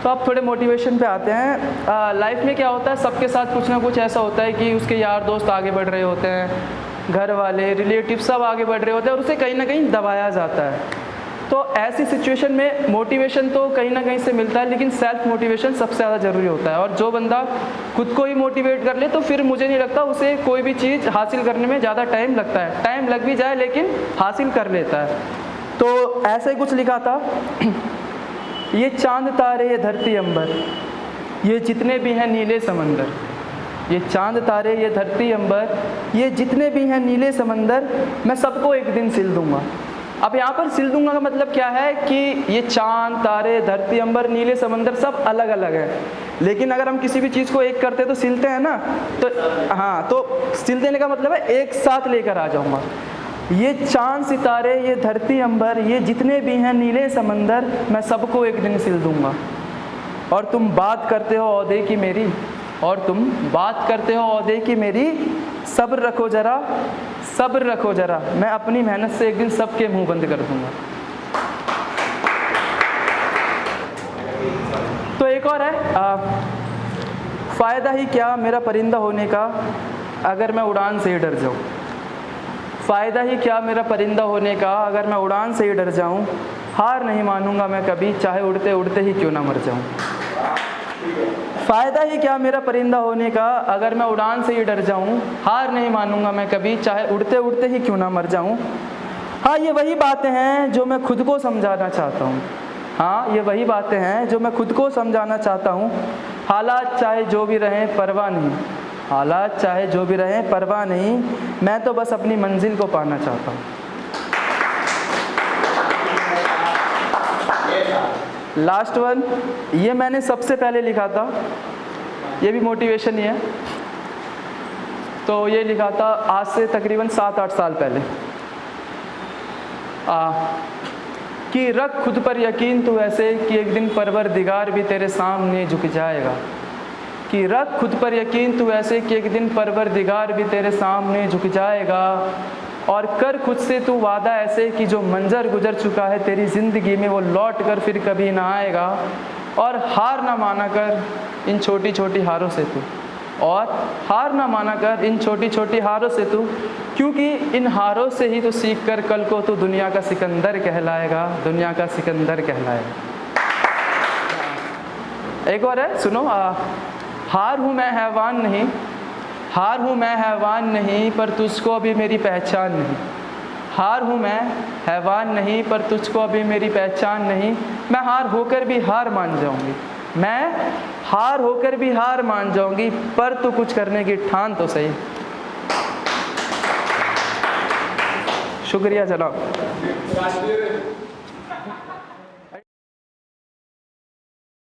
तो अब थोड़े मोटिवेशन पे आते हैं। लाइफ में क्या होता है, सबके साथ कुछ ना कुछ ऐसा होता है कि उसके यार दोस्त आगे बढ़ रहे होते हैं, घर वाले, रिलेटिव सब आगे बढ़ रहे होते हैं और उसे कहीं ना कहीं दबाया जाता है। तो ऐसी सिचुएशन में मोटिवेशन तो कहीं ना कहीं से मिलता है, लेकिन सेल्फ मोटिवेशन सबसे ज़्यादा ज़रूरी होता है। और जो बंदा खुद को ही मोटिवेट कर ले तो फिर मुझे नहीं लगता उसे कोई भी चीज़ हासिल करने में ज़्यादा टाइम लगता है। टाइम लग भी जाए लेकिन हासिल कर लेता है। तो ऐसे ही कुछ लिखा था, ये चांद तारे, ये धरती अंबर, ये जितने भी हैं नीले समंदर, ये चांद तारे, ये धरती अंबर, ये जितने भी हैं नीले समंदर, मैं सबको एक दिन सिल दूंगा। अब यहाँ पर सिल दूंगा का मतलब क्या है कि ये चांद तारे, धरती अंबर, नीले समंदर सब अलग अलग है, लेकिन अगर हम किसी भी चीज़ को एक करते हैं तो सिलते हैं ना। तो हाँ, तो सिल देने का मतलब है एक साथ लेकर आ जाऊँगा। ये चांद सितारे, ये धरती अंबर, ये जितने भी हैं नीले समंदर, मैं सबको एक दिन सिल दूंगा। और तुम बात करते हो औहदे की मेरी, और तुम बात करते हो औहदे की मेरी, सब्र रखो ज़रा, सब्र रखो ज़रा, मैं अपनी मेहनत से एक दिन सबके मुंह बंद कर दूंगा। तो एक और है, फ़ायदा ही क्या मेरा परिंदा होने का अगर मैं उड़ान से ही डर जाऊँ। फ़ायदा ही क्या मेरा परिंदा होने का अगर मैं उड़ान से ही डर जाऊँ, हार नहीं मानूंगा मैं कभी, चाहे उड़ते उड़ते ही क्यों ना मर जाऊँ। फ़ायदा ही क्या मेरा परिंदा होने का अगर मैं उड़ान से ही डर जाऊँ, हार नहीं मानूंगा मैं कभी, चाहे उड़ते उड़ते ही क्यों ना मर जाऊँ। हाँ, ये वही बातें हैं जो मैं खुद को समझाना चाहता हूँ। हाँ, ये वही बातें हैं जो मैं खुद को समझाना चाहता हूँ। हालात चाहे जो भी रहें परवाह नहीं, हालात चाहे जो भी रहें परवाह नहीं, मैं तो बस अपनी मंजिल को पाना चाहता हूँ। लास्ट वन, ये मैंने सबसे पहले लिखा था, ये भी मोटिवेशन ही है। तो ये लिखा था आज से तकरीबन 7-8 साल पहले, कि रख खुद पर यकीन तू ऐसे कि एक दिन परवरदिगार भी तेरे सामने झुक जाएगा। कि रख खुद पर यकीन तू ऐसे कि एक दिन परवरदिगार भी तेरे सामने झुक जाएगा। और कर खुद से तू वादा ऐसे कि जो मंजर गुजर चुका है तेरी ज़िंदगी में वो लौट कर फिर कभी ना आएगा। और हार ना माना कर इन छोटी छोटी हारों से तू, और हार ना माना कर इन छोटी छोटी हारों से तू, क्योंकि इन हारों से ही तो सीख कर कल को तू दुनिया का सिकंदर कहलाएगा, दुनिया का सिकंदर कहलाएगा। एक और है, सुनो, हार हूँ मैं हैवान नहीं, हार हूँ मैं हैवान नहीं, पर तुझको अभी मेरी पहचान नहीं। हार हूँ मैं हैवान नहीं, पर तुझको अभी मेरी पहचान नहीं। मैं हार होकर भी हार मान जाऊँगी, मैं हार होकर भी हार मान जाऊँगी, पर तू कुछ करने की ठान तो सही। शुक्रिया जनाब।